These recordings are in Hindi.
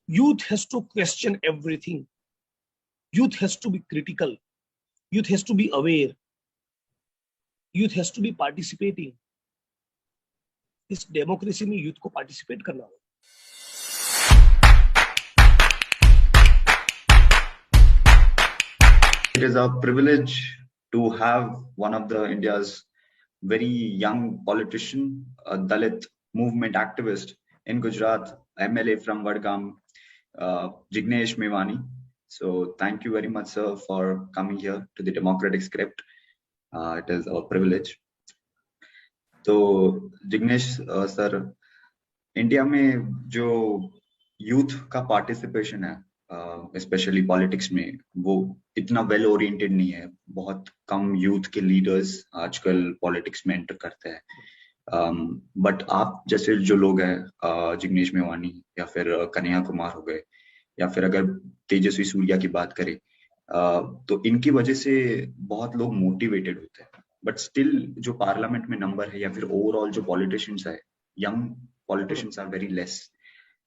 Youth has to question everything. Youth has to be critical. Youth has to be aware. Youth has to be participating. इस डेमोक्रेसी में यूथ को पार्टिसिपेट करना होगा. It is a privilege to have one of the India's very young politician, a Dalit movement activist in Gujarat, MLA from Vadgam, Jignesh Mevani. So thank you very much, sir, for coming here to the Democratic Script. It is a privilege. तो जिग्नेश सर, इंडिया में जो यूथ का पार्टिसिपेशन है स्पेशली पॉलिटिक्स में, वो इतना वेल ओरिएंटेड नहीं है. बहुत कम यूथ के लीडर्स आजकल पॉलिटिक्स में एंटर करते हैं. बट आप जैसे जो लोग हैं, जिग्नेश मेवानी या फिर कन्हैया कुमार हो गए, या फिर अगर तेजस्वी सूर्या की बात करें, तो इनकी वजह से बहुत लोग मोटिवेटेड होते हैं. बट स्टिल जो पार्लियामेंट में नंबर है या फिर ओवरऑल जो पॉलिटिशियंस है, young politicians are very less.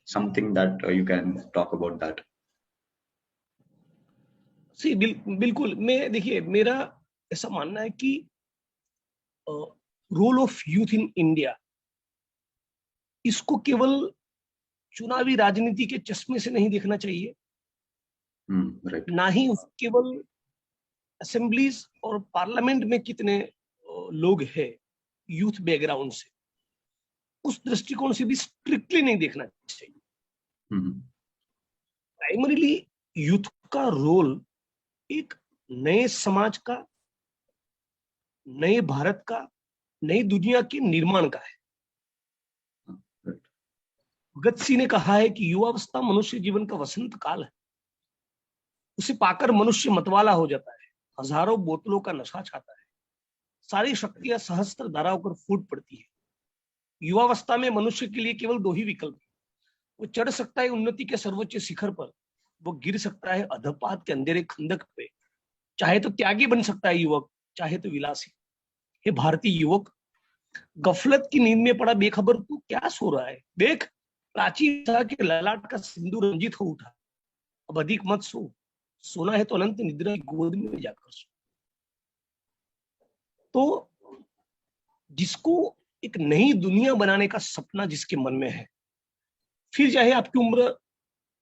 Something that you can talk about that. See बिल्कुल. मैं देखिए, मेरा ऐसा मानना है कि role of youth in India, इसको केवल चुनावी राजनीति के चश्मे से नहीं देखना चाहिए. राइट. ना ही केवल असेंबलीज और पार्लियामेंट में कितने लोग हैं यूथ बैकग्राउंड से, उस दृष्टिकोण से भी स्ट्रिक्टली नहीं देखना चाहिए. प्राइमरीली यूथ का रोल एक नए समाज का, नए भारत का, नई दुनिया के निर्माण का है. भगत सिंह ने कहा है कि युवावस्था मनुष्य जीवन का वसंत काल है. उसे पाकर मनुष्य मतवाला हो जाता है, हजारों बोतलों का नशा छाता है, सारी शक्तियां सहस्त्र धाराओं पर फूट पड़ती है. युवावस्था में मनुष्य के लिए केवल दो ही विकल्प है. वो चढ़ सकता है उन्नति के सर्वोच्च शिखर पर, वो गिर सकता है अधपात के अंधेरे खंदक पे. चाहे तो त्यागी बन सकता है युवक, चाहे तो विलासी. हे भारतीय युवक, गफलत की नींद में पड़ा बेखबर तू क्या सो रहा है? देख, प्राचीन के ललाट का सिंदूर रंजित हो उठा. अब अधिक मत सो, सोना है तो अनंत निद्रा की गोद में जाकर सो. तो जिसको एक नई दुनिया बनाने का सपना जिसके मन में है, फिर चाहे आपकी उम्र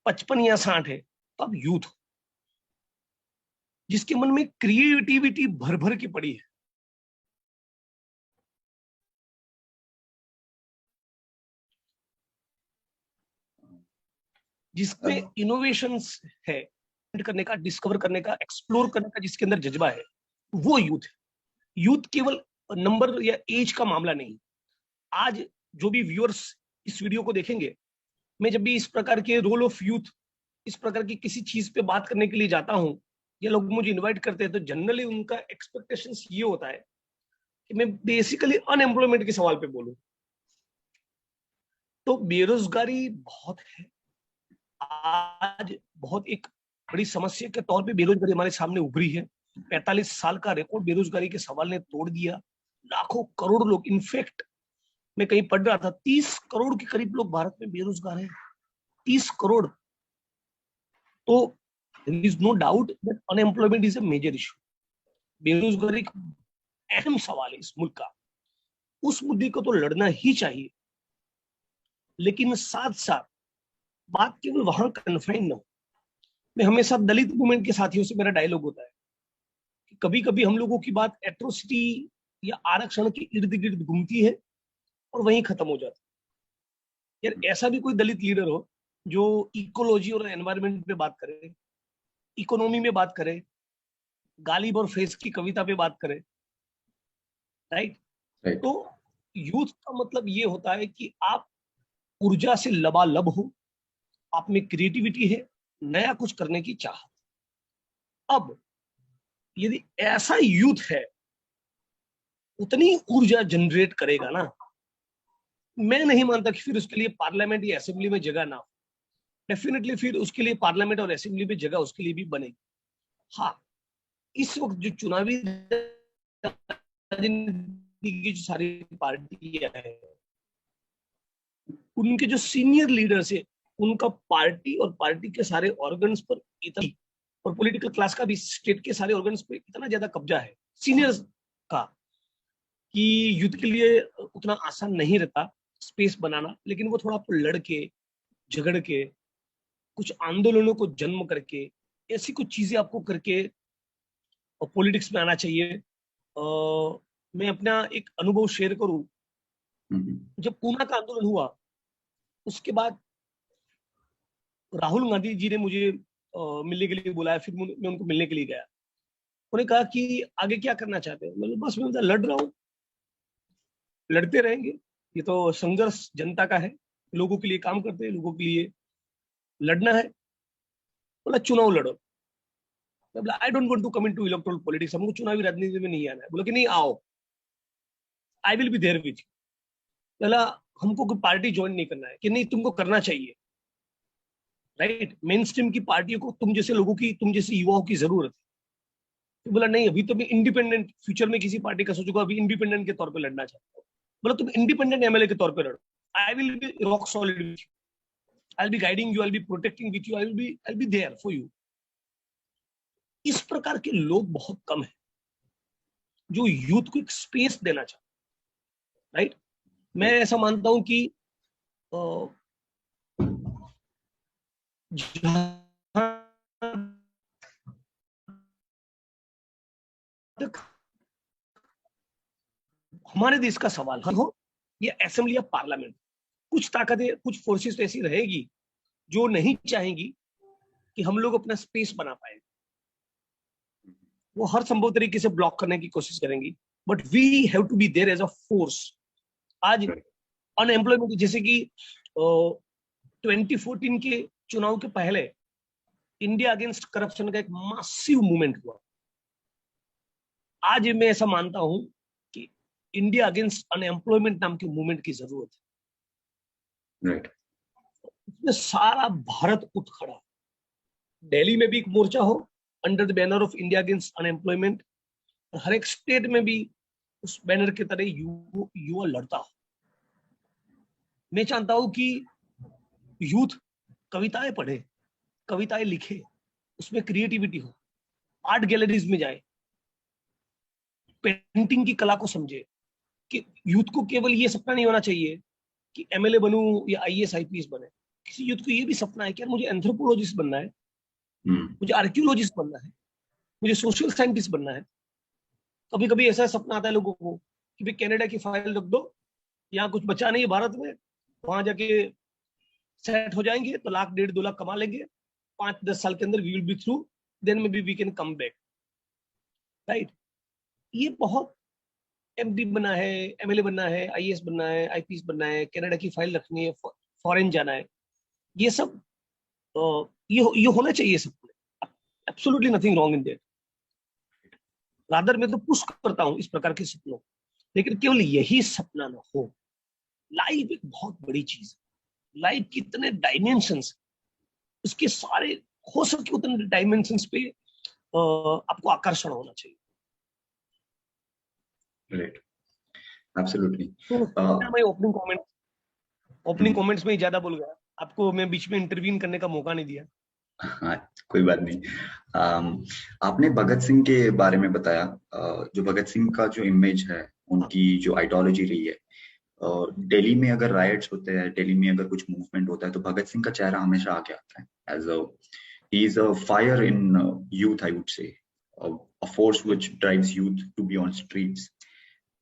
55 या 60 है, तो आप यूथ हो. जिसके मन में क्रिएटिविटी भर भर की पड़ी है, जिसमें इनोवेशंस है, करने का, डिस्कवर करने का, एक्सप्लोर करने का जिसके अंदर जज्बा है, वो यूथ है. यूथ केवल नंबर या एज का मामला नहीं. आज जो भी व्यूअर्स इस वीडियो को देखेंगे, मैं जब भी इस प्रकार के रोल ऑफ यूथ, इस प्रकार की किसी चीज पे बात करने के लिए जाता हूं, ये लोग मुझे इनवाइट करते हैं, तो जनरली उनका एक्सपेक्टेशंस ये होता है कि मैं बेसिकली अनएम्प्लॉयमेंट के सवाल पे बोलूं. तो बेरोजगारी बहुत है आज, बहुत एक बड़ी समस्या के तौर पे बेरोजगारी हमारे सामने उभरी है. 45 साल का रिकॉर्ड बेरोजगारी के सवाल ने तोड़ दिया. लाखों करोड़ लोग, इनफैक्ट मैं कहीं पढ़ रहा था, 30 करोड़ के करीब लोग भारत में बेरोजगार हैं. 30 करोड़. तो there is no doubt that unemployment is a major issue. बेरोजगारी एक अहम सवाल है इस मुल्क का. उस मुद्दे को तो लड़ना ही चाहिए, लेकिन साथ साथ बात केवल वहां कन्फाइन न हो. मैं हमेशा दलित मूवमेंट के साथियों से मेरा डायलॉग होता है कि कभी कभी हम लोगों की बात एट्रोसिटी या आरक्षण के इर्द गिर्द घूमती है और वहीं खत्म हो जाती है. यार, ऐसा भी कोई दलित लीडर हो जो इकोलॉजी और एनवायरनमेंट पे बात करे, इकोनॉमी में बात करे, गालिब और फेस की कविता पे बात करे, राइट? तो यूथ का मतलब ये होता है कि आप ऊर्जा से लबालब हो, आप में क्रिएटिविटी है, नया कुछ करने की चाहत. अब यदि ऐसा यूथ है, उतनी ऊर्जा जनरेट करेगा ना, मैं नहीं मानता कि फिर उसके लिए पार्लियामेंट या असेंबली में जगह ना हो. डेफिनेटली फिर उसके लिए पार्लियामेंट और असेंबली में जगह उसके लिए भी बनेगी. हाँ, इस वक्त जो चुनावी राजनीति की जो सारी पार्टियां हैं, उनके जो सीनियर लीडर्स है, उनका पार्टी और पार्टी के सारे ऑर्गन्स पर इतना, और पॉलिटिकल क्लास का भी स्टेट के सारे ऑर्गन्स पर इतना ज्यादा कब्जा है सीनियर्स का, कि युद्ध के लिए उतना आसान नहीं रहता स्पेस बनाना, लेकिन वो थोड़ा लड़के झगड़ के कुछ आंदोलनों को जन्म करके ऐसी कुछ चीजें आपको करके पॉलिटिक्स में आना चाहिए। मैं अपना एक अनुभव शेयर करूं, जब पूना का आंदोलन हुआ उसके बाद राहुल गांधी जी ने मुझे मिलने के लिए बुलाया, फिर मैं उनको मिलने के लिए गया। उन्होंने कहा कि आगे क्या करना चाहते हो? मैंने बस मैं लड़ रहा हूँ, लड़ते रहेंगे, ये तो संघर्ष जनता का है, लोगों के लिए काम करते हैं, लोगों के लिए लड़ना है। बोला चुनाव लड़ो। मैं बोला I don't want to come into electoral politics, हमको चुनावी राजनीति में नहीं आना है। बोला कि नहीं आओ, I will be there with you. बोला हमको कोई पार्टी ज्वाइन नहीं करना है, कि नहीं तुमको करना चाहिए, राइट, मेन स्ट्रीम की पार्टियों को तुम जैसे लोगों की, तुम जैसे युवाओं की जरूरत है। तो बोला नहीं, अभी तो मैं इंडिपेंडेंट, फ्यूचर में किसी पार्टी का सोचूंगा, अभी इंडिपेंडेंट के तौर पे लड़ना चाहता हूँ। बोला तुम इंडिपेंडेंट एमएलए के तौर पे लड़ो, I will be rock solid with you, I will be guiding you, I will be protecting with you, I will be there for you. इस प्रकार के लोग बहुत कम हैं जो यूथ को एक स्पेस देना चाहते, राइट। मैं ऐसा मानता हूं कि हमारे देश का सवाल हो या असेंबली या पार्लियामेंट, कुछ ताकतें, कुछ फोर्सेस ऐसी रहेगी जो नहीं चाहेंगी कि हम लोग अपना स्पेस बना पाए, वो हर संभव तरीके से ब्लॉक करने की कोशिश करेंगी, but we have to be there as a force. आज अनएम्प्लॉयमेंट, जैसे कि 2014 के चुनाव के पहले इंडिया अगेंस्ट करप्शन का एक मासिव मूवमेंट हुआ। आज मैं ऐसा मानता हूं कि इंडिया अगेंस्ट अनएम्प्लॉयमेंट नाम के मूवमेंट की जरूरत है, राइट। इसमें सारा भारत उठ खड़ा, दिल्ली में भी एक मोर्चा हो under the banner of India against unemployment, और हर एक स्टेट में भी उस बैनर के तरह युवा लड़ता हो। मैं चाहता हूं कि यूथ कविताएं पढ़े, कविताएं लिखे, उसमें क्रिएटिविटी हो, आर्ट गैलरीज में जाए, पेंटिंग की कला को समझे, कि यूथ को केवल ये सपना नहीं होना चाहिए कि एमएलए बनूं या आईएएस आईपीएस बने। किसी यूथ को ये भी सपना है कि यार मुझे एंथ्रोपोलॉजिस्ट बनना है, मुझे आर्कियोलॉजिस्ट बनना है, मुझे सोशल साइंटिस्ट बनना है। कभी कभी ऐसा सपना आता है लोगों को कि भाई कनाडा की फाइल रख दो, यहाँ कुछ बचा नहीं है भारत में, वहां जाके सेट हो जाएंगे तो लाख 1.5-2 लाख कमा लेंगे, 5-10 साल के अंदर we will be through, then may be we can come back, right. ये बहुत, एमडी बनना है, एमएलए बनना है, आईएएस बनना है, आईपीएस बनना है, कनाडा की फाइल रखनी है, फॉरेन जाना है, ये सब ये होना चाहिए सबको, absolutely nothing wrong in that. Rather मैं तो पुश करता हूं इस प्रकार के सपनों, लेकिन केवल यही सपना ना हो। लाइफ एक बहुत बड़ी चीज है, लाइफ के इतने डायमेंशंस, उसके सारे हो सके उतने डायमेंशंस पे आपको आकर्षण होना चाहिए। Right, absolutely. मैं ओपनिंग कमेंट्स में ही ज्यादा बोल गया, आपको मैं बीच में इंटरवीन करने का मौका नहीं दिया। हाँ, कोई बात नहीं। आपने भगत सिंह के बारे में बताया, जो भगत सिंह का जो इमेज है, उनकी जो आइडियोलॉजी रही है, और दिल्ली में अगर राइट्स होते हैं, दिल्ली में अगर कुछ मूवमेंट होता है, तो भगत सिंह का चेहरा हमेशा आगे आता है। As he is a fire in youth, I would say, a force which drives youth to be on streets.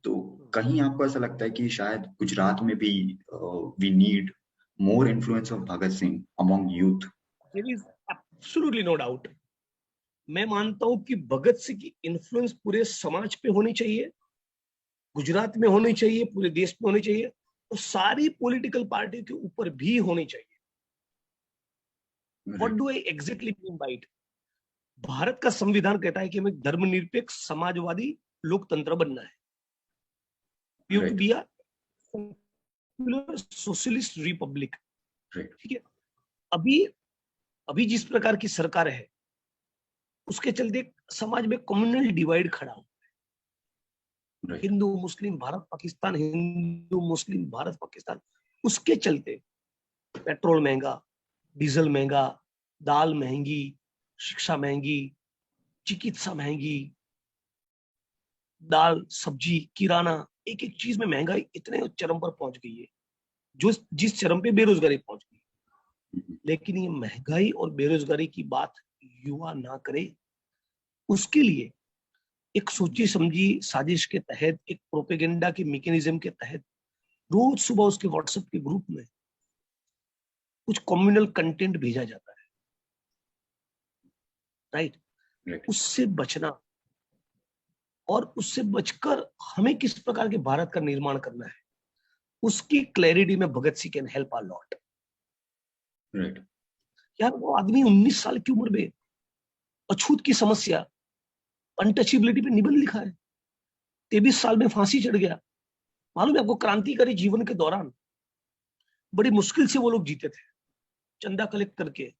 तो कहीं आपको ऐसा लगता है कि शायद गुजरात में भी we need more influence of Bhagat Singh among youth? There is absolutely no doubt. मैं मानता हूं कि भगत सिंह की इन्फ्लुएंस पूरे समाज पे होनी चाहिए, गुजरात में होनी चाहिए, पूरे देश में होनी चाहिए, और सारी पॉलिटिकल पार्टी के ऊपर भी होनी चाहिए। What do I exactly mean by it? Bharat का संविधान कहता है कि हमें धर्मनिरपेक्ष समाजवादी लोकतंत्र बनना है, we have to be a socialist republic, ठीक है। अभी अभी जिस प्रकार की सरकार है, उसके चलते समाज में कम्युनल डिवाइड खड़ा हो, हिंदू मुस्लिम भारत पाकिस्तान, हिंदू मुस्लिम भारत पाकिस्तान, उसके चलते पेट्रोल महंगा, बिजली महंगा, शिक्षा महंगी, हर चीज महंगी, राइट। हिंदू मुस्लिम भारत पाकिस्तान, हिंदू मुस्लिम भारत पाकिस्तान, उसके चलते समाज में कम्युनल डिवाइड खड़ा हो, हिंदू मुस्लिम भारत पाकिस्तान, उसके चलते डीजल महंगा, दाल महंगी, शिक्षा महंगी, चिकित्सा महंगी, दाल, सब्जी, किराना, एक एक चीज में महंगाई इतने चरम पर पहुंच गई है, जो जिस चरम पे बेरोजगारी पहुंच गई। लेकिन ये महंगाई और बेरोजगारी की बात युवा ना करे, उसके लिए एक सोची समझी साजिश के तहत, एक प्रोपेगेंडा के मैकेनिज्म के तहत रोज सुबह उसके व्हाट्सएप के ग्रुप में कुछ कम्युनल कंटेंट भेजा जाता है, राइट? उससे बचना, और उससे बचकर हमें किस प्रकार के भारत का निर्माण करना है, उसकी क्लैरिटी में Bhagat Singh can help a lot. यार वो आदमी 19 साल की उम्र में अछूत की समस्या, अनटचेबिलिटी पे निबंध लिखा है। 23 साल में फांसी चढ़ गया। मालूम है आपको, क्रांतिकारी जीवन के दौरान बड़ी मुश्किल से वो लोग जीते थे, चंदा कलेक्ट करके।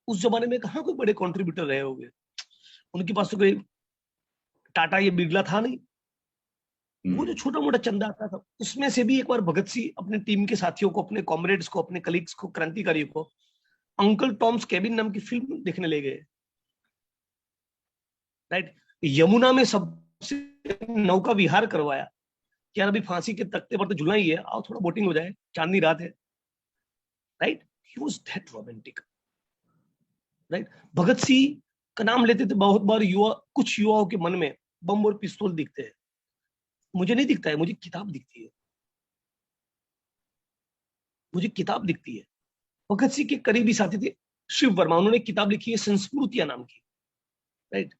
उस जमाने में कहाँ कोई बड़े कंट्रीब्यूटर रहे होंगे, उनके पास तो कोई टाटा या बिरला था नहीं। वो जो छोटा मोटा चंदा आता था, उसमें से भी एक बार भगत सिंह अपने टीम के साथियों को, अपने कॉमरेड्स को, अपने कलीग्स को, क्रांतिकारियों को अंकल टॉम्स केबिन नाम की फिल्म देखने ले गए, राइट? यमुना में सबसे नौका विहार करवाया कि यार अभी फांसी के तख्ते पर तो झूलना ही है, आओ थोड़ा बोटिंग हो जाए, चांदनी रात है, right? He was that romantic, right? Bhagat Singh का नाम लेते थे बहुत बार कुछ युवाओं के मन में बम और पिस्तौल दिखते हैं। मुझे नहीं दिखता है, मुझे किताब दिखती है, मुझे किताब दिखती है। भगत सिंह के करीबी साथी थे शिव वर्मा, उन्होंने किताब लिखी है संस्कृतियां नाम की, राइट?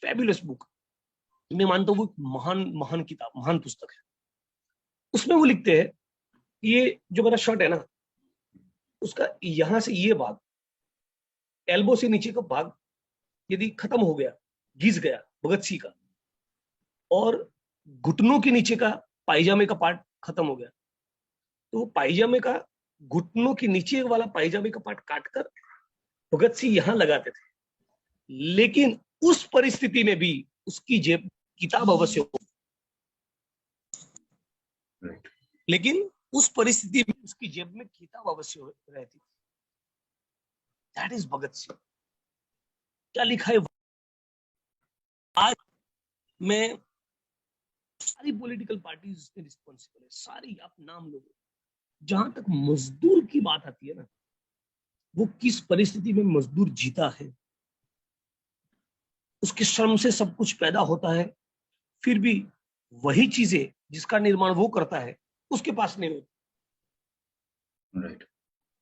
फैबुलस बुक, मैं मानता हूँ वो महान महान किताब, महान पुस्तक है। उसमें वो लिखते हैं, ये जो मेरा शर्ट है ना, उसका यहां से ये भाग, एल्बो से नीचे का भाग यदि खत्म हो गया, घिस गया भगत सिंह का, और घुटनों के नीचे का पायजामे का पार्ट खत्म हो गया, तो वो पायजामे का, घुटनों के नीचे वाला पायजामे का पार्ट काटकर भगत सिंह यहां लगाते थे। लेकिन उस परिस्थिति में भी उसकी जेब किताब अवश्य हो, लेकिन उस परिस्थिति में उसकी जेब में किताब अवश्य रहती थी। That is Bhagat Singh. क्या लिखा है आज? मैं सारी पॉलिटिकल पार्टीज रिस्पॉन्सिबल है, सारी, आप नाम लो। जहां तक मजदूर की बात आती है ना, वो किस परिस्थिति में मजदूर जीता है, उसके श्रम से सब कुछ पैदा होता है, फिर भी वही चीजें जिसका निर्माण वो करता है उसके पास नहीं होती, राइट?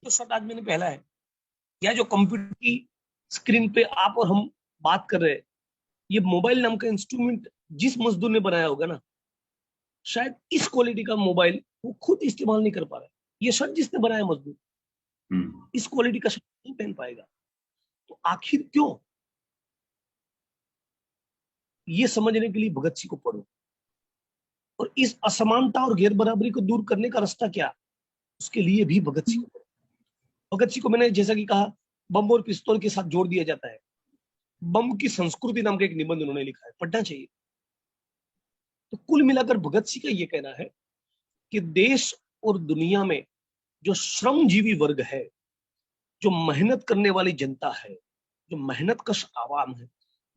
तो शब्द आज मैंने पहला है, या जो कंप्यूटर की स्क्रीन पे आप और हम बात कर रहे हैं, ये मोबाइल नाम का इंस्ट्रूमेंट जिस मजदूर ने बनाया होगा ना, शायद इस क्वालिटी का मोबाइल वो खुद इस्तेमाल नहीं कर पा रहा है। ये शर्ट जिसने बनाया मजदूर इस क्वालिटी का शर्ट नहीं पहन पाएगा। तो आखिर क्यों? ये समझने के लिए भगत सिंह को पढ़ो, और इस असमानता और गैर बराबरी को दूर करने का रास्ता क्या, उसके लिए भी भगत सिंह को पढ़ो। भगत सिंह को मैंने जैसा कि कहा, बम और पिस्तौल के साथ जोड़ दिया जाता है। बम की संस्कृति नाम का एक निबंध उन्होंने लिखा है, पढ़ना चाहिए। तो कुल मिलाकर भगत सिंह का यह कहना है कि देश और दुनिया में जो श्रमजीवी वर्ग है, जो मेहनत करने वाली जनता है, जो मेहनत कश आवाम है,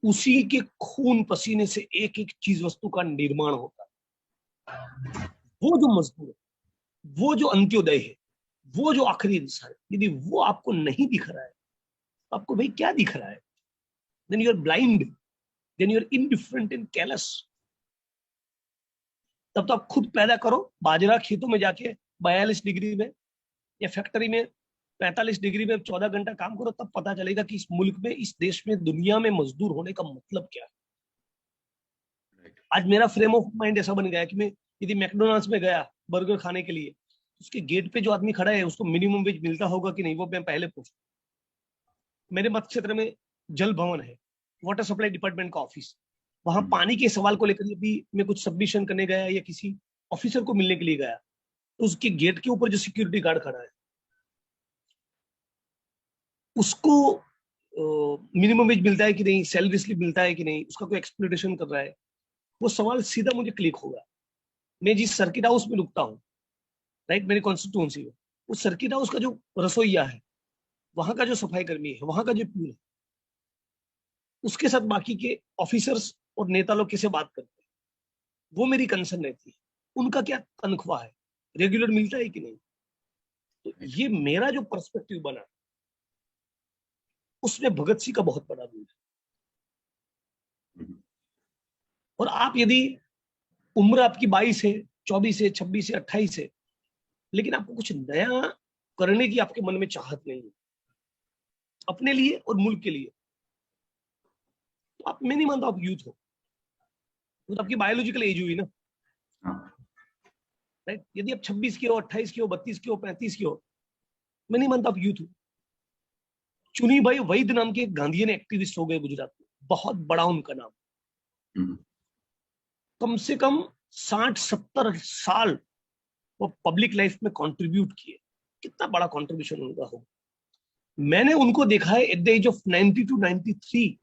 उसी के खून पसीने से एक एक चीज वस्तु का निर्माण होता है। वो जो मजदूर है, वो जो अंत्योदय है, वो जो आखिरी इंसान है, यदि वो आपको नहीं दिख रहा है, तो आपको भाई क्या दिख रहा है? Then you are blind, then you are indifferent and careless. तब तो आप खुद पैदा करो बाजरा खेतों में जाके 42 डिग्री में, या फैक्ट्री में 45 डिग्री में 14 घंटा काम करो, तब पता चलेगा कि इस मुल्क में, इस देश में, दुनिया में मजदूर होने का मतलब क्या है। आज मेरा फ्रेम ऑफ माइंड ऐसा बन गया है कि मैं यदि मैकडोनल्ड्स में गया बर्गर खाने के लिए, उसके गेट पे जो आदमी खड़ा है उसको मिनिमम वेज मिलता होगा कि नहीं, वो मैं पहले पूछूं। मेरे मत क्षेत्र में जल भवन है, वाटर सप्लाई डिपार्टमेंट का ऑफिस, वहां पानी के सवाल को लेकर भी मैं कुछ सबमिशन करने गया या किसी ऑफिसर को मिलने के लिए गया, तो उसके गेट के ऊपर जो सिक्योरिटी गार्ड खड़ा है, उसको मिनिमम वेज मिलता है कि नहीं, सैलरी स्लिप मिलता है कि नहीं, उसका कोई एक्सप्लोटेशन कर रहा है, वो सवाल सीधा मुझे क्लिक होगा। मैं जिस सर्किट हाउस में रुकता हूँ, राइट, मेरी कॉन्स्टिट्यूंसी में, उस सर्किट हाउस का जो रसोईया है, वहां का जो सफाई कर्मी है, वहां का जो प्यून है, उसके साथ बाकी के ऑफिसर्स और नेता लोग कैसे बात करते हैं, वो मेरी कंसर्न रहती है। उनका क्या तनख्वाह है, रेगुलर मिलता है कि नहीं। तो ये मेरा जो पर्सपेक्टिव बना, उसमें भगत सिंह का बहुत बड़ा रोल है। और आप यदि उम्र आपकी 22 है, 24 है, 26 है, 28 है, लेकिन आपको कुछ नया करने की आपके मन में चाहत नहीं है अपने लिए और मुल्क के लिए, तो आप, मैं नहीं मानता आप यूथ हो, वो तो आपकी बायोलॉजिकल एज हुई ना, राइट। यदि आप 26 की हो, 28 की हो, 32 की हो, 35 की हो, मैं नहीं मानता आप यूथ हो। चुनी भाई वैद्य नाम के एक गांधीयन एक्टिविस्ट हो गए गुजरात में, बहुत बड़ा उनका नाम, कम से कम 60-70 साल वो पब्लिक लाइफ में कंट्रीब्यूट किए। कितना बड़ा कंट्रीब्यूशन उनका हो। मैंने उनको देखा है at the age of 90 to 93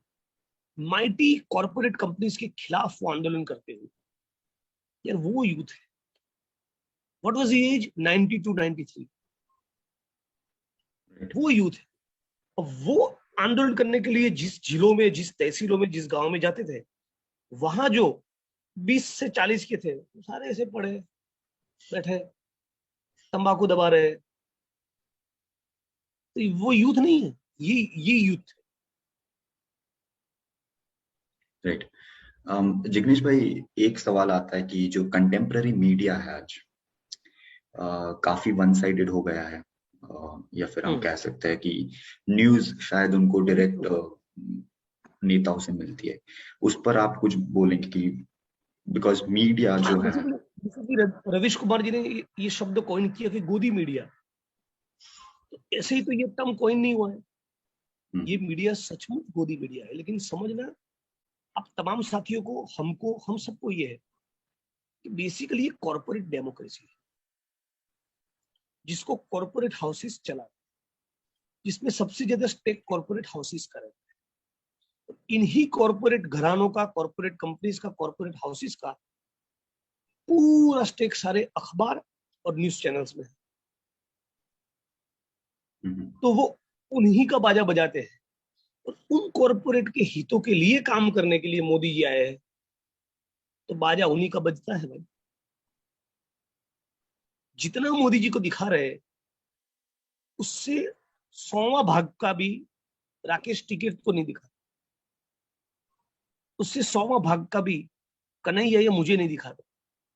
mighty corporate companies के खिलाफ वो आंदोलन करते हुए। यार वो यूथ है। What was the age? 90 to 93। वो यूथ है। और वो आंदोलन करने के लिए जिस जिलों में, जिस तहसीलों में, जिस गांव में जाते थे, वहां जो 20 से 40 के थे, वो सारे ऐसे पड़े बैठे तंबाकू दबा रहे। तो वो यूथ नहीं है, ये यूथ है। राइट। जिग्नेश भाई, एक सवाल आता है कि जो कंटेम्पररी मीडिया है आज काफी वन साइडेड हो गया है, या फिर हम कह सकते हैं कि न्यूज शायद उनको डायरेक्ट नेताओं से मिलती है, उस पर आप कुछ बोलेंगे कि बिकॉज मीडिया जो है। रविश कुमार जी ने ये शब्द कॉइन किया कि गोदी मीडिया, तो ऐसे ही तो ये टर्म कॉइन नहीं हुआ है। ये मीडिया सचमुच गोदी मीडिया है, लेकिन समझना अब तमाम साथियों को, हमको, हम सबको ये है कि बेसिकली ये कॉर्पोरेट डेमोक्रेसी है, जिसको कॉर्पोरेट हाउसेस चला, जिसमें सबसे ज्यादा स्टेक कॉर्पोरेट हाउसेस का रहता है। तो इन्हीं कॉर्पोरेट घरानों का, कॉर्पोरेट कंपनीज का, कॉर्पोरेट हाउसेस का पूरा स्टेक सारे अखबार और न्यूज चैनल्स में है। तो वो उन्हीं का बाजा बजाते हैं। और उन कॉर्पोरेट के हितों के लिए काम करने के लिए मोदी जी आए हैं, तो बाजा उन्हीं का बजता है भाई। जितना मोदी जी को दिखा रहे हैं, उससे 100वां भाग का भी राकेश टिकैत को नहीं दिखा, उससे 100वां भाग का भी कन्हैया या मुझे नहीं दिखा,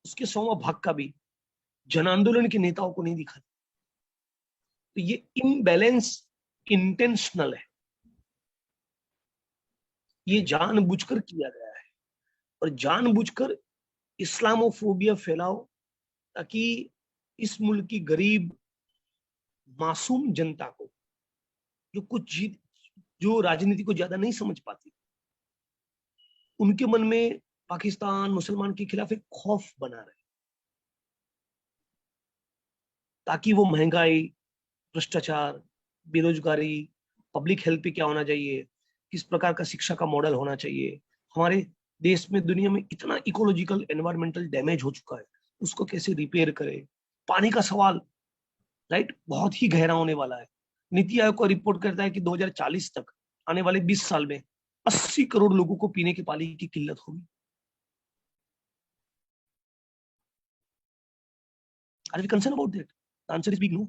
उसके 100वां भाग का भी जन आंदोलन के नेताओं को नहीं दिखा। तो ये इम्बैलेंस इंटेंशनल है, ये जानबूझकर किया गया है। और जानबूझकर इस्लामोफोबिया फैलाओ, ताकि इस मुल्क की गरीब मासूम जनता को, जो जो राजनीति को ज्यादा नहीं समझ पाती, उनके मन में पाकिस्तान, मुसलमान के खिलाफ एक खौफ बना रहे, ताकि वो महंगाई, भ्रष्टाचार, बेरोजगारी, पब्लिक हेल्थ पे क्या होना चाहिए, किस प्रकार का शिक्षा का मॉडल होना चाहिए, हमारे देश में, दुनिया में इतना इकोलॉजिकल एनवायरमेंटल डैमेज हो चुका है, उसको कैसे रिपेयर करें। पानी का सवाल, राइट, बहुत ही गहरा होने वाला है। नीति आयोग का रिपोर्ट करता है कि 2040 तक, आने वाले 20 साल में 80 करोड़ लोगों को पीने के पानी की किल्लत होगी। Are we concern about that? Answer is big no.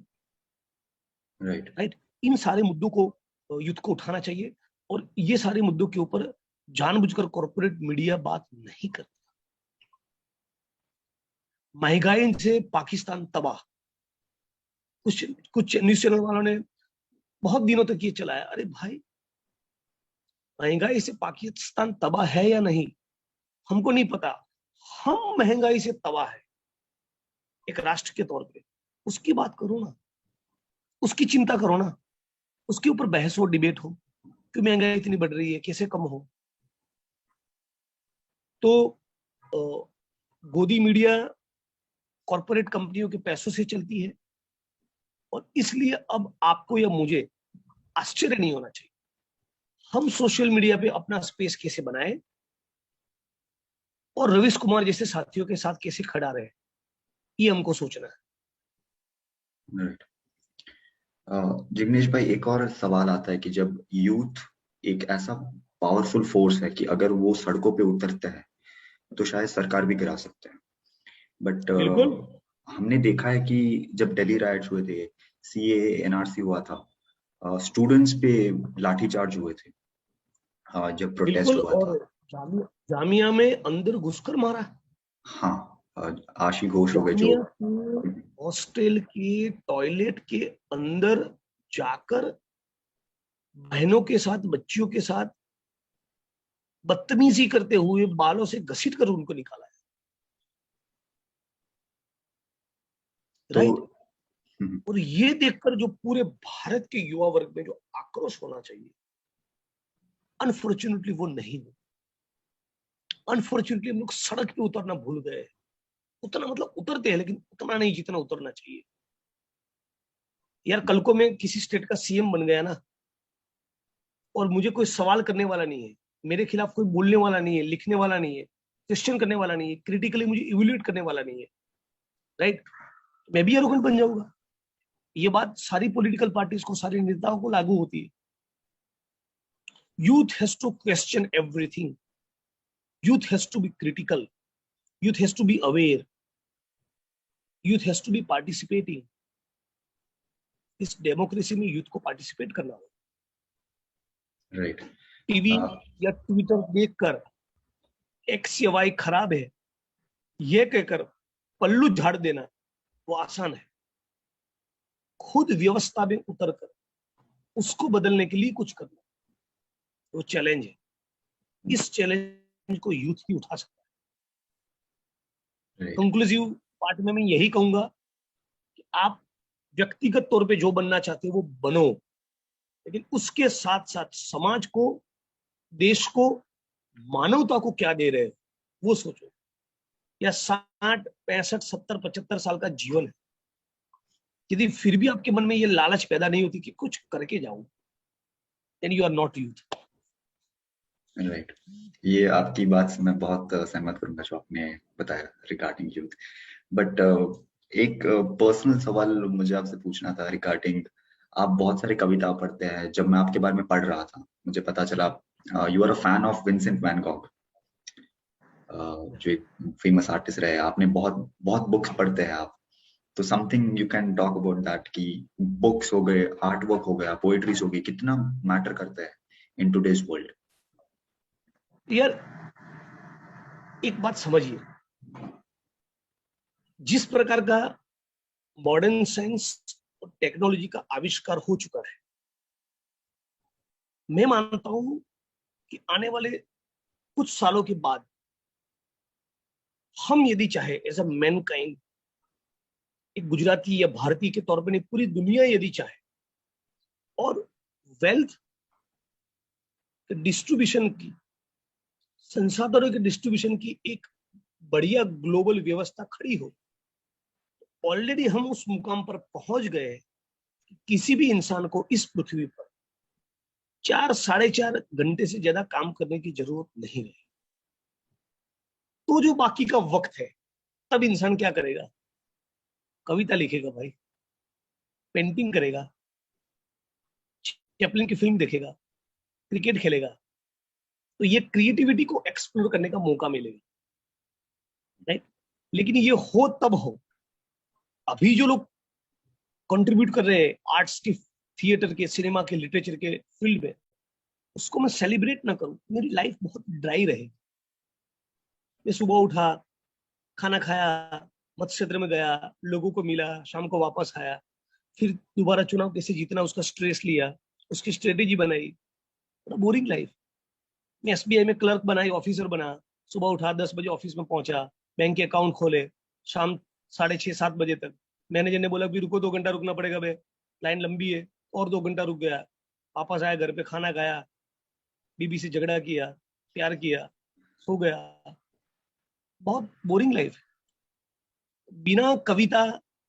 Right. इन सारे मुद्दों को यूथ को उठाना चाहिए, और ये सारे मुद्दों के ऊपर जानबूझकर कॉर्पोरेट मीडिया बात नहीं करता। महंगाई से पाकिस्तान तबाह, कुछ न्यूज चैनल वालों ने बहुत दिनों तक ये चलाया। अरे भाई, महंगाई से पाकिस्तान तबाह है या नहीं हमको नहीं पता, हम महंगाई से तबाह है एक राष्ट्र के तौर पे, उसकी बात करो ना, उसकी चिंता करो ना, उसके ऊपर बहस हो, डिबेट हो, क्यों महंगाई इतनी बढ़ रही है, कैसे कम हो। तो गोदी मीडिया कॉर्पोरेट कंपनियों के पैसों से चलती है, और इसलिए अब आपको या मुझे आश्चर्य नहीं होना चाहिए हम सोशल मीडिया पे अपना स्पेस कैसे बनाए, और रविश कुमार जैसे साथियों के साथ कैसे खड़ा रहे, ये हमको सोचना है। जिग्नेश भाई, एक और सवाल आता है कि जब यूथ एक ऐसा पावरफुल फोर्स है कि अगर वो सड़कों पे उतरते हैं तो शायद सरकार भी गिरा सकते हैं, बट बिल्कुल हमने देखा है कि जब दिल्ली राइट्स हुए थे, सीए एनआरसी हुआ था, स्टूडेंट्स पे लाठीचार्ज हुए थे, जब प्रोटेस्ट बिल्कुल। हुआ और था। जामिया में अंदर घुसकर मारा। हाँ, आशी घोष हो गए जो। जामिया के हॉस्टल के टॉयलेट के अंदर जाकर बहनों के साथ, बच्चियों के साथ बदतमीजी करते हुए बालों से घसीट कर उनको निकाला है। तो राइट। और ये देखकर जो पूरे भारत के युवा वर्ग में जो आक्रोश होना चाहिए, अनफॉर्चुनेटली वो नहीं हो। अनफॉर्चुनेटली हम लोग सड़क पे उतरना भूल गए। उतना मतलब उतरते हैं लेकिन उतना नहीं जितना उतरना चाहिए। यार कल को मैं किसी स्टेट का सीएम बन गया ना, और मुझे कोई सवाल करने वाला नहीं है, मेरे खिलाफ कोई बोलने वाला नहीं है, लिखने वाला नहीं है, क्वेश्चन करने वाला नहीं है, क्रिटिकली मुझे इवेल्युएट करने वाला नहीं है, राइट, मैं भी एरोगेंट बन जाऊंगा। ये बात सारी पॉलिटिकल पार्टीज को, सारे नेताओं को लागू होती है। Youth has to question everything, youth has to be critical, youth has to be aware, youth has to be participating. इस डेमोक्रेसी में यूथ को पार्टिसिपेट करना होगा। राइट। टीवी या ट्विटर देखकर एक्स या वाई खराब है ये कहकर पल्लू झाड़ देना वो आसान है। खुद व्यवस्था में उतरकर उसको बदलने के लिए कुछ करना वो चैलेंज है। इस चैलेंज को यूथ ही उठा सकता है। कंक्लूसिव पार्ट में मैं यही कहूंगा कि आप व्यक्तिगत तौर पे जो बनना चाहते हो वो बनो, लेकिन उसके साथ साथ समाज को, देश को, मानवता को क्या दे रहे हो वो सोचो। या 60, 65, 70, 75 साल का जीवन है, यदि फिर भी आपके मन में ये लालच पैदा नहीं होती कि कुछ करके जाऊं, then you are not youth. Right, ये आपकी बात से मैं बहुत सहमत करूंगा जो आपने बताया रिगार्डिंग यूथ। बट एक पर्सनल सवाल मुझे आपसे पूछना था रिगार्डिंग, आप बहुत सारी कविता पढ़ते हैं। जब मैं आपके बारे में पढ़ रहा था मुझे पता चला you are a fan of Vincent van Gogh, जो एक फेमस आर्टिस्ट रहे। आपने बहुत बहुत बुक्स पढ़ते हैं आप, तो something you can talk about that कि बुक्स हो गए, आर्ट वर्क हो गया, पोएट्रीज हो गई, कितना मैटर करता है इन टुडेज वर्ल्ड। यार एक बात समझिए, जिस प्रकार का मॉडर्न साइंस और टेक्नोलॉजी का आविष्कार हो चुका है, मैं मानता हूं कि आने वाले कुछ सालों के बाद हम यदि चाहे एज अ मैनकाइंड, एक गुजराती या भारतीय के तौर पर नहीं, पूरी दुनिया यदि चाहे और वेल्थ डिस्ट्रीब्यूशन की, संसाधनों के डिस्ट्रीब्यूशन की एक बढ़िया ग्लोबल व्यवस्था खड़ी हो, ऑलरेडी हम उस मुकाम पर पहुंच गए कि किसी भी इंसान को इस पृथ्वी पर 4-4.5 घंटे से ज्यादा काम करने की जरूरत नहीं है। तो जो बाकी का वक्त है, तब इंसान क्या करेगा? कविता लिखेगा भाई, पेंटिंग करेगा, चैपलिन की फिल्म देखेगा, क्रिकेट खेलेगा। तो ये क्रिएटिविटी को एक्सप्लोर करने का मौका मिलेगा, राइट। लेकिन ये हो तब हो, अभी जो लोग कंट्रीब्यूट कर रहे हैं आर्ट्स के, थिएटर के, सिनेमा के, लिटरेचर के फील्ड में, उसको मैं सेलिब्रेट ना करूं, मेरी लाइफ बहुत ड्राई रहे। मैं सुबह उठा, खाना खाया, मत क्षेत्र में गया, लोगों को मिला, शाम को वापस आया, फिर दोबारा चुनाव कैसे जीतना उसका स्ट्रेस लिया, उसकी स्ट्रेटेजी बनाई। बड़ा बोरिंग लाइफ। मैं एसबीआई में क्लर्क बनाई, ऑफिसर बना, सुबह उठा 10 बजे ऑफिस में पहुंचा, बैंक के अकाउंट खोले, शाम 6:30-7 बजे तक। मैनेजर ने बोला कि रुको, 2 घंटा रुकना पड़ेगा बे, लाइन लंबी है। और 2 घंटा रुक गया, वापस आया, घर पे खाना खाया, बीबी से झगड़ा किया, प्यार किया, सो गया। बहुत बोरिंग लाइफ। बिना कविता,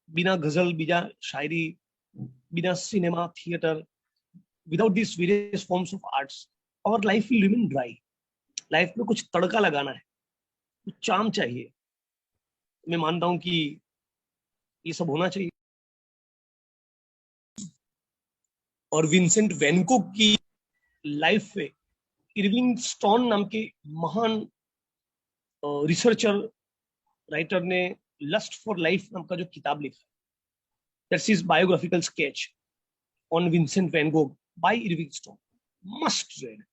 बिना गजल, बिना शायरी, बिना cinema, theatre, without this various forms of arts, और life will remain dry. Life में कुछ तड़का लगाना है, कुछ चाम चाहिए। मैं मानता हूं कि ये सब होना चाहिए। और विंसेंट वैन गोग की लाइफ पे इरविंग स्टोन नाम के महान रिसर्चर राइटर ने लस्ट फॉर लाइफ नाम का जो किताब लिखा, that's his biographical sketch on Vincent van Gogh by Irving Stone, must read.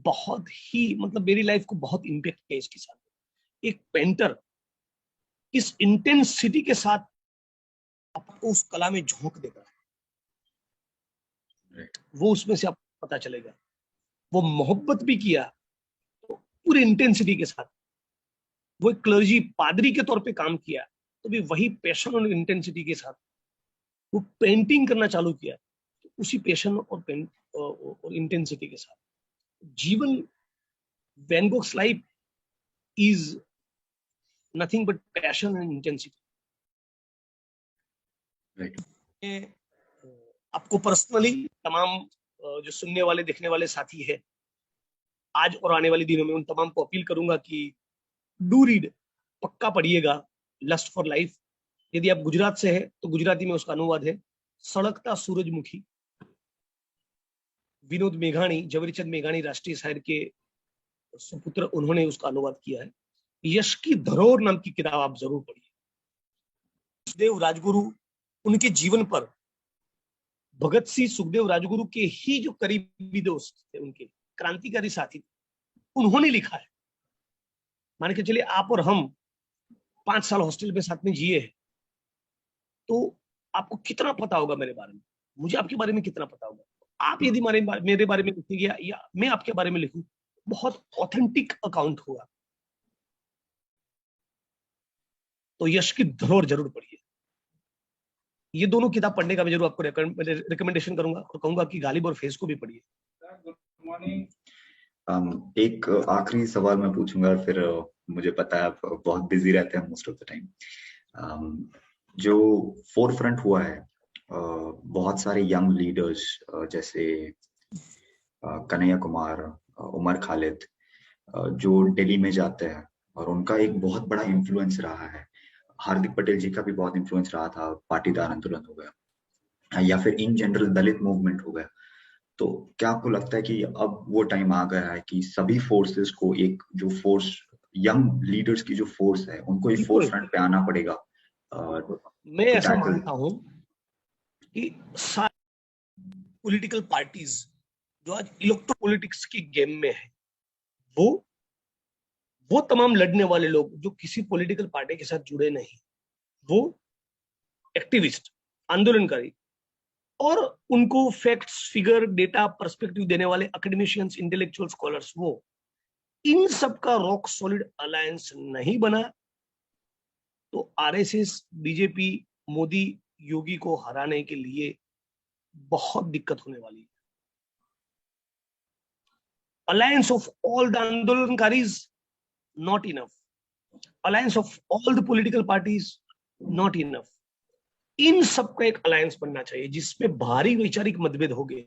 बहुत ही मतलब मेरी लाइफ को बहुत इंपैक्ट किया इसके साथ। एक पेंटर इस इंटेंसिटी के साथ आपको उस कला में झोंक देगा, वो उसमें से आपको पता चलेगा। वो मोहब्बत भी किया तो पूरी इंटेंसिटी के साथ। वो एक क्लर्जी पादरी के तौर पे काम किया तो भी वही पैशन और इंटेंसिटी के साथ। वो पेंटिंग करना चालू किया तो उसी पैशन और इंटेंसिटी के साथ। जीवन, van Gogh's life is nothing but passion and intensity. आपको पर्सनली तमाम जो सुनने वाले देखने वाले साथी है, आज और आने वाले दिनों में उन तमाम को अपील करूंगा कि डू रीड, पक्का पढ़िएगा लस्ट फॉर लाइफ। यदि आप गुजरात से है तो गुजराती में उसका अनुवाद है सड़कता सूरजमुखी। विनोद मेघाणी, झवेरीचंद मेघाणी राष्ट्रीय शायर के सुपुत्र, उन्होंने उसका अनुवाद किया है। यश की धरोहर नाम की किताब आप जरूर पढ़िए। सुखदेव राजगुरु, उनके जीवन पर भगत सिंह सुखदेव राजगुरु के ही जो करीबी दोस्त थे, उनके क्रांतिकारी साथी, उन्होंने लिखा है। मान के चलिए आप और हम 5 साल हॉस्टल में साथ में जिए हैं, तो आपको कितना पता होगा मेरे बारे में, मुझे आपके बारे में कितना पता होगा। आप यदि मेरे बारे में लिखिएगा या मैं आपके बारे में लिखूं, बहुत ऑथेंटिक अकाउंट होगा। तो यश की धरोहर जरूर पढ़िए। ये दोनों किताब पढ़ने का मैं जरूर आपको रिकमेंडेशन करूंगा और कहूंगा कि गालिब और फेज को भी पढ़िए। एक आखिरी सवाल मैं पूछूंगा, फिर मुझे पता है आप बहुत बिजी रहते हैं मोस्ट ऑफ द टाइम। जो फोर फ्रंट हुआ है, बहुत सारे यंग लीडर्स जैसे कन्हैया कुमार, उमर खालिद, जो दिल्ली में जाते हैं और उनका एक बहुत बड़ा इन्फ्लुएंस रहा है। हार्दिक पटेल जी का भी बहुत इन्फ्लुएंस रहा था, पाटीदार आंदोलन हो गया या फिर इन जनरल दलित मूवमेंट हो गया। तो क्या आपको लगता है कि अब वो टाइम आ गया है कि सभी फोर्सेस को, एक जो फोर्स यंग लीडर्स की जो फोर्स है, उनको एक फोर फ्रंट पे आना पड़ेगा? मैं ऐसा मानता हूं कि सारी पॉलिटिकल पार्टीज जो आज इलेक्ट्रो पॉलिटिक्स की गेम में है, वो तमाम लड़ने वाले लोग जो किसी पॉलिटिकल पार्टी के साथ जुड़े नहीं, वो एक्टिविस्ट, आंदोलनकारी और उनको फैक्ट्स, फिगर, डेटा, पर्सपेक्टिव देने वाले एकेडमिशियंस, इंटेलेक्चुअल स्कॉलर्स, वो इन सब का रॉक सॉलिड अलायंस नहीं बना तो आरएसएस, बीजेपी, मोदी, योगी को हराने के लिए बहुत दिक्कत होने वाली है। अलायंस ऑफ ऑल द आंदोलनकारीज not enough, alliance of all the political parties not enough। इन सब का एक अलायंस बनना चाहिए जिसमें भारी वैचारिक मतभेद हो गए,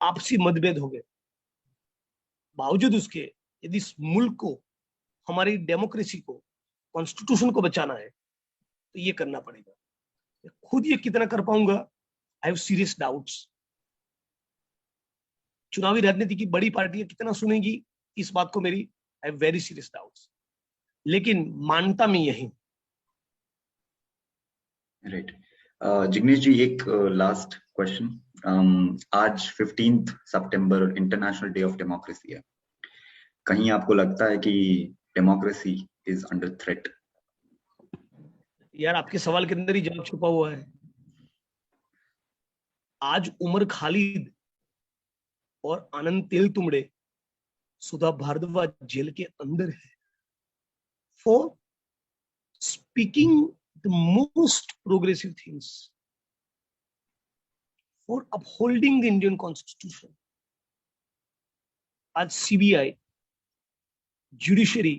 आपसी मतभेद हो गए, बावजूद उसके यदि इस मुल्क को, हमारी डेमोक्रेसी को, कॉन्स्टिट्यूशन को बचाना है तो ये करना पड़ेगा। खुद ये कितना कर पाऊंगा, आई हैव सीरियस डाउट्स। चुनावी राजनीति की बड़ी पार्टियां कितना सुनेगी इस बात को, मेरी I have very serious doubts, लेकिन मानता मैं यही। राइट। जिग्नेश जी, एक लास्ट क्वेश्चन। आज 15 सितंबर इंटरनेशनल डे ऑफ डेमोक्रेसी है। कहीं आपको लगता है कि डेमोक्रेसी इज अंडर थ्रेट? यार, आपके सवाल के अंदर ही जवाब छुपा हुआ है। आज उमर खालिद और आनंद तेलतुंबड़े, सुधा भारद्वाज जेल के अंदर है for speaking the most progressive things, for upholding the Indian constitution. आज CBI, judiciary,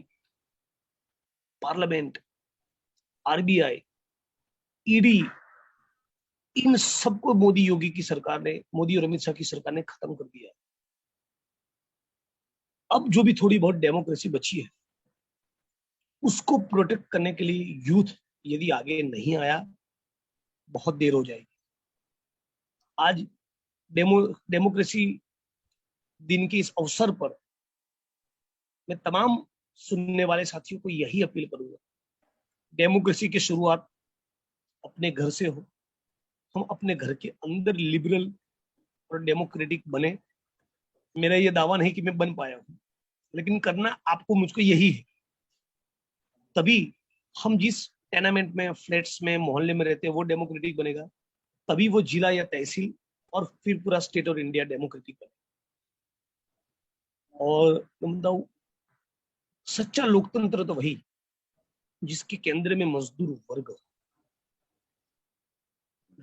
parliament, RBI, ED, इन सबको मोदी योगी की सरकार ने, मोदी और अमित शाह की सरकार ने खत्म कर दिया। अब जो भी थोड़ी बहुत डेमोक्रेसी बची है उसको प्रोटेक्ट करने के लिए यूथ यदि आगे नहीं आया, बहुत देर हो जाएगी। आज डेमोक्रेसी दिन के इस अवसर पर मैं तमाम सुनने वाले साथियों को यही अपील करूंगा, डेमोक्रेसी की शुरुआत अपने घर से हो। हम अपने घर के अंदर लिबरल और डेमोक्रेटिक बने। मेरा ये दावा नहीं कि मैं बन पाया हूं, लेकिन करना आपको मुझको यही है। तभी हम जिस टेनामेंट में, फ्लैट्स में, मोहल्ले में रहते हैं वो डेमोक्रेटिक बनेगा, तभी वो जिला या तहसील और फिर पूरा स्टेट और इंडिया डेमोक्रेटिक बनेगा। और मैं बताऊं, सच्चा लोकतंत्र तो वही जिसके केंद्र में मजदूर वर्ग हो,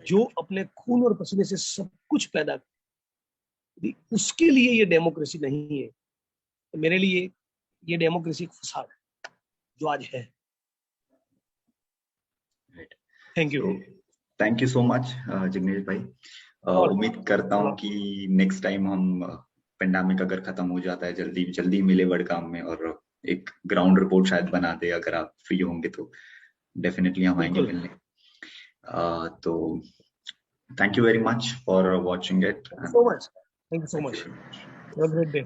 जो अपने खून और पसीने से सब कुछ पैदा करे। उसके लिए ये डेमोक्रेसी नहीं है। तो मेरे लिए ये डेमोक्रेसी एक फसाद है जो आज है। Thank you. Thank you so much Jignesh भाई। उम्मीद करता हूँ कि नेक्स्ट टाइम हम पेंडेमिक अगर खत्म हो जाता है, जल्दी जल्दी मिले वडगाम में और एक ग्राउंड रिपोर्ट शायद बना दे। अगर आप फ्री होंगे तो डेफिनेटली हम आएंगे मिलने। तो thank you very much for watching it. So much, thank you so much. Have a great day.